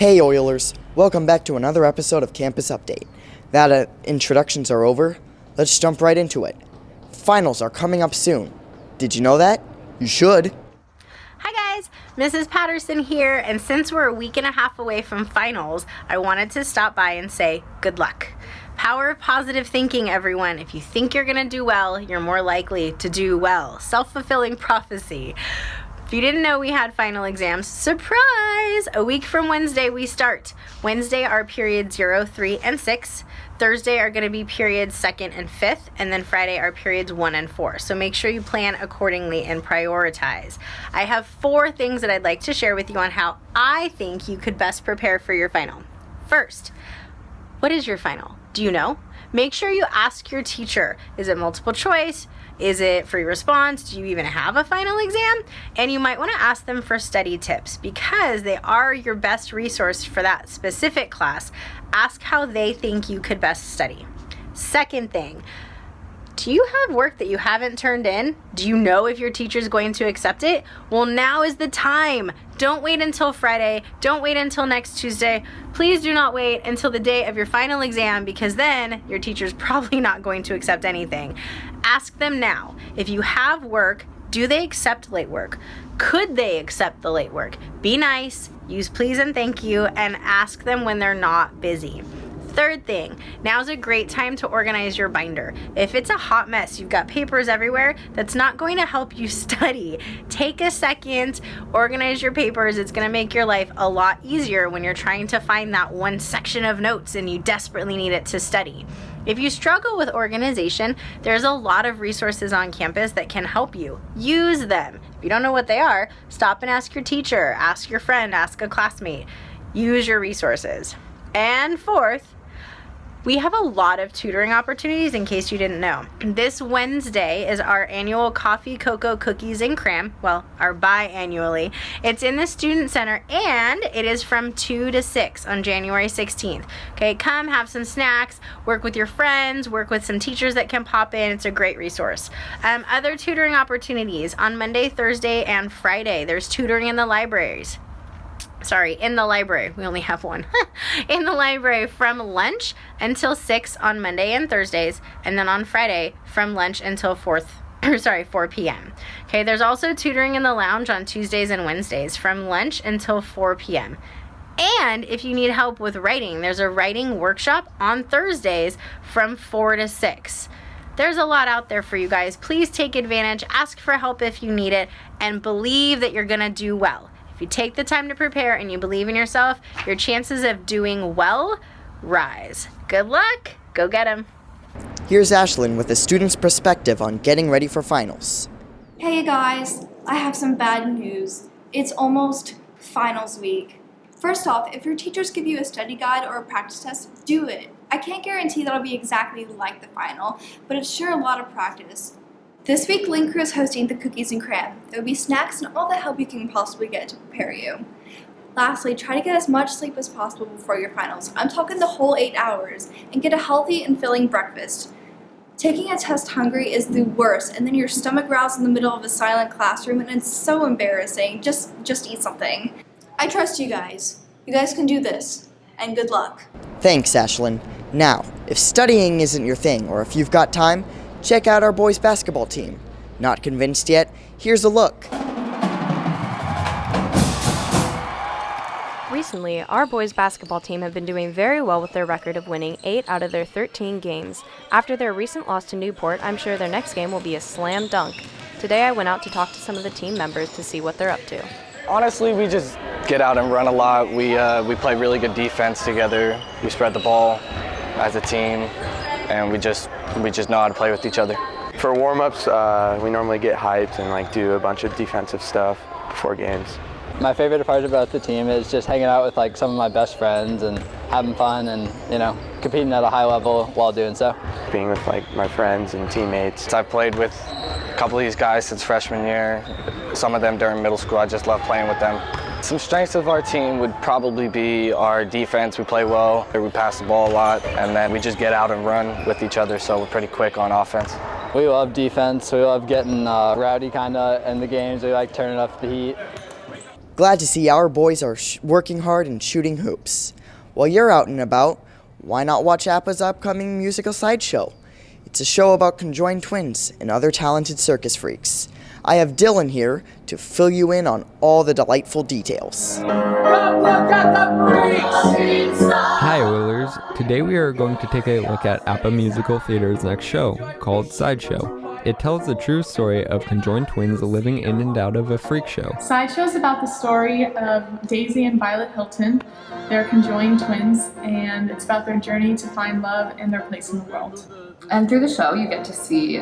Hey Oilers, welcome back to another episode of Campus Update. Now that introductions are over, let's jump right into it. Finals are coming up soon. Did you know that? You should. Hi guys, Mrs. Patterson here, and since we're a week and a half away from finals, I wanted to stop by and say good luck. Power of positive thinking, everyone. If you think you're going to do well, you're more likely to do well. Self-fulfilling prophecy. If you didn't know we had final exams, surprise! A week from Wednesday we start. Wednesday are periods 0, 3, and 6. Thursday are going to be periods 2nd and 5th, and then Friday are periods 1 and 4. So make sure you plan accordingly and prioritize. I have 4 things that I'd like to share with you on how I think you could best prepare for your final. First, what is your final? Do you know? Make sure you ask your teacher. Is it multiple choice? Is it free response? Do you even have a final exam? And you might want to ask them for study tips because they are your best resource for that specific class. Ask how they think you could best study. Second thing, do you have work that you haven't turned in? Do you know if your teacher's going to accept it? Well, now is the time. Don't wait until Friday. Don't wait until next Tuesday. Please do not wait until the day of your final exam because then your teacher's probably not going to accept anything. Ask them now. If you have work, do they accept late work? Could they accept the late work? Be nice, use please and thank you, and ask them when they're not busy. Third thing, now's a great time to organize your binder. If it's a hot mess, you've got papers everywhere, that's not going to help you study. Take a second, organize your papers. It's going to make your life a lot easier when you're trying to find that one section of notes and you desperately need it to study. If you struggle with organization, there's a lot of resources on campus that can help you. Use them. If you don't know what they are, stop and ask your teacher, ask your friend, ask a classmate. Use your resources. And fourth, we have a lot of tutoring opportunities in case you didn't know. This Wednesday is our annual Coffee, Cocoa, Cookies, and Cram. Well, our biannually. It's in the Student Center and it is from 2 to 6 on January 16th. Okay, come have some snacks, work with your friends, work with some teachers that can pop in. It's a great resource. Other tutoring opportunities on Monday, Thursday, and Friday. There's tutoring in the libraries. In the library. We only have one. In the library from lunch until 6 on Monday and Thursdays, and then on Friday from lunch until 4 p.m. Okay, there's also tutoring in the lounge on Tuesdays and Wednesdays from lunch until 4 p.m. And if you need help with writing, there's a writing workshop on Thursdays from 4 to 6. There's a lot out there for you guys. Please take advantage, ask for help if you need it, and believe that you're going to do well. If you take the time to prepare and you believe in yourself, your chances of doing well rise. Good luck. Go get 'em. Here's Ashlyn with a student's perspective on getting ready for finals. Hey guys, I have some bad news. It's almost finals week. First off, if your teachers give you a study guide or a practice test, do it. I can't guarantee that'll be exactly like the final, but it's sure a lot of practice. This week, Link Crew is hosting the Cookies and Cram. There will be snacks and all the help you can possibly get to prepare you. Lastly, try to get as much sleep as possible before your finals. I'm talking the whole 8 hours, and get a healthy and filling breakfast. Taking a test hungry is the worst, and then your stomach growls in the middle of a silent classroom, and it's so embarrassing. Just eat something. I trust you guys. You guys can do this, and good luck. Thanks, Ashlyn. Now, if studying isn't your thing, or if you've got time, check out our boys basketball team. Not convinced yet? Here's a look. Recently, our boys basketball team have been doing very well with their record of winning 8 out of their 13 games. After their recent loss to Newport, I'm sure their next game will be a slam dunk. Today I went out to talk to some of the team members to see what they're up to. Honestly, we just get out and run a lot. We play really good defense together. We spread the ball as a team, and we just know how to play with each other. For warm-ups, we normally get hyped and do a bunch of defensive stuff before games. My favorite part about the team is just hanging out with some of my best friends and having fun and competing at a high level while doing so. Being with my friends and teammates. I've played with a couple of these guys since freshman year. Some of them during middle school. I just love playing with them. Some strengths of our team would probably be our defense. We play well, we pass the ball a lot, and then we just get out and run with each other, so we're pretty quick on offense. We love defense. We love getting rowdy kind of in the games. We like turning up the heat. Glad to see our boys are working hard and shooting hoops. While you're out and about, why not watch APA's upcoming musical Sideshow? It's a show about conjoined twins and other talented circus freaks. I have Dylan here to fill you in on all the delightful details. Hi Oilers! Today we are going to take a look at APA Musical Theater's next show, called Sideshow. It tells the true story of conjoined twins living in and out of a freak show. Sideshow is about the story of Daisy and Violet Hilton. They're conjoined twins, and it's about their journey to find love and their place in the world. And through the show, you get to see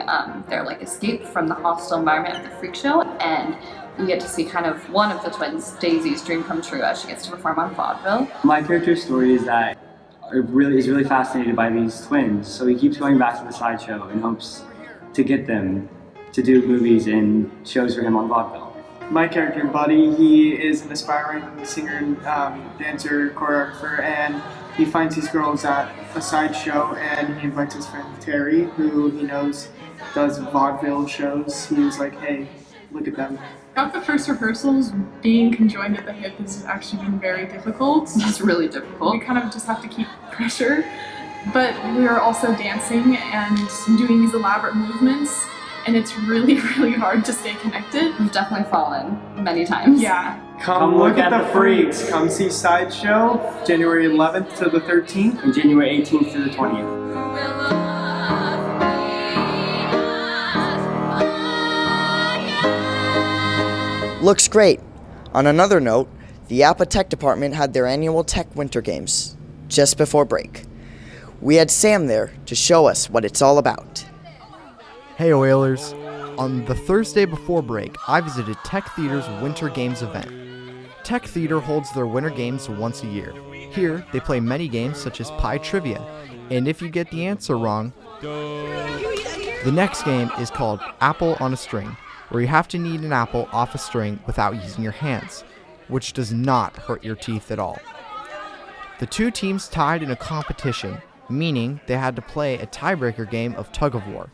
their escape from the hostile environment of the freak show, and you get to see kind of one of the twins, Daisy's dream come true as she gets to perform on vaudeville. My character's story is that he's really fascinated by these twins, so he keeps going back to the Sideshow in hopes to get them to do movies and shows for him on vaudeville. My character, Buddy, he is an aspiring singer, dancer, choreographer, and he finds these girls at a Sideshow, and he invites his friend Terry, who he knows does vaudeville shows. He was like, hey, look at them. At the first rehearsals, being conjoined at the hip has actually been very difficult. It's really difficult. We kind of just have to keep pressure, but we are also dancing and doing these elaborate movements, and it's really, really hard to stay connected. We've definitely fallen many times. Yeah. Come look at the freaks. Come see Sideshow, January 11th to the 13th. And January 18th to the 20th. Looks great. On another note, the APA Tech Department had their annual Tech Winter Games just before break. We had Sam there to show us what it's all about. Hey Oilers! On the Thursday before break, I visited Tech Theater's Winter Games event. Tech Theater holds their Winter Games once a year. Here, they play many games such as Pie Trivia, and if you get the answer wrong, the next game is called Apple on a String, where you have to knead an apple off a string without using your hands, which does not hurt your teeth at all. The two teams tied in a competition, meaning they had to play a tiebreaker game of tug of war.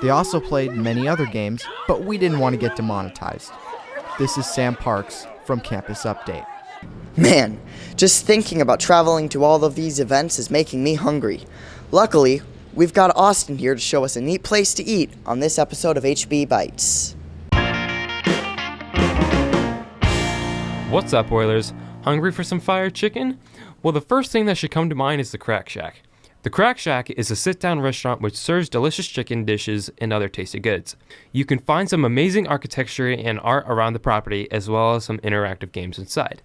They also played many other games, but we didn't want to get demonetized. This is Sam Parks from Campus Update. Man, just thinking about traveling to all of these events is making me hungry. Luckily, we've got Austin here to show us a neat place to eat on this episode of HB Bites. What's up, Oilers? Hungry for some fire chicken? Well, the first thing that should come to mind is the Crack Shack. The Crack Shack is a sit-down restaurant which serves delicious chicken dishes and other tasty goods. You can find some amazing architecture and art around the property, as well as some interactive games inside.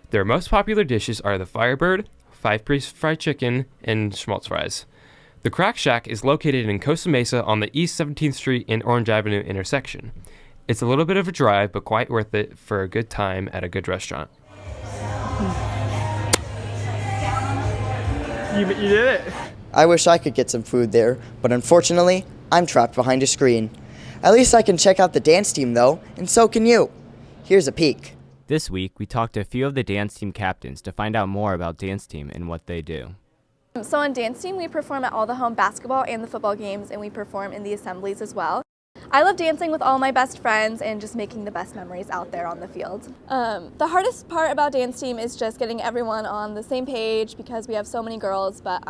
Their most popular dishes are the Firebird, 5-piece fried chicken, and schmaltz fries. The Crack Shack is located in Costa Mesa on the East 17th Street and Orange Avenue intersection. It's a little bit of a drive, but quite worth it for a good time at a good restaurant. You did it. I wish I could get some food there, but unfortunately, I'm trapped behind a screen. At least I can check out the dance team though, and so can you. Here's a peek. This week, we talked to a few of the dance team captains to find out more about dance team and what they do. So on dance team, we perform at all the home basketball and the football games, and we perform in the assemblies as well. I love dancing with all my best friends and just making the best memories out there on the field. The hardest part about dance team is just getting everyone on the same page because we have so many girls, but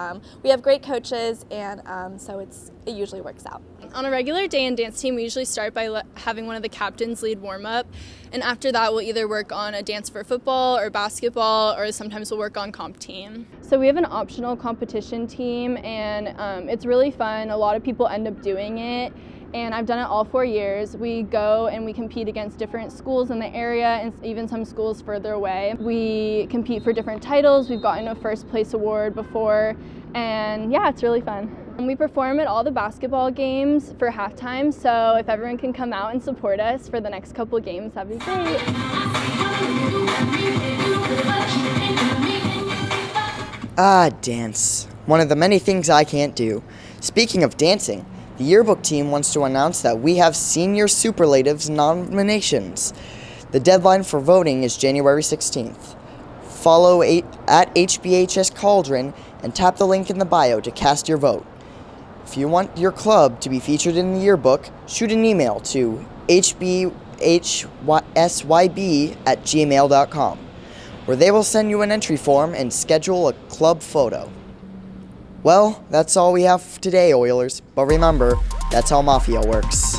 we have great coaches, and so it usually works out. On a regular day in dance team, we usually start by having one of the captains lead warm-up, and after that we'll either work on a dance for football or basketball, or sometimes we'll work on comp team. So we have an optional competition team, and it's really fun. A lot of people end up doing it. And I've done it all 4 years. We go and we compete against different schools in the area and even some schools further away. We compete for different titles. We've gotten a first place award before, and yeah, it's really fun. And we perform at all the basketball games for halftime, so if everyone can come out and support us for the next couple games, that'd be great. Ah, dance. One of the many things I can't do. Speaking of dancing, the yearbook team wants to announce that we have Senior Superlatives nominations. The deadline for voting is January 16th. Follow at HBHS Cauldron and tap the link in the bio to cast your vote. If you want your club to be featured in the yearbook, shoot an email to hbhs@hbhs.org. whyb@gmail.com, where they will send you an entry form and schedule a club photo. Well, that's all we have today, Oilers, but remember, that's how Mafia works.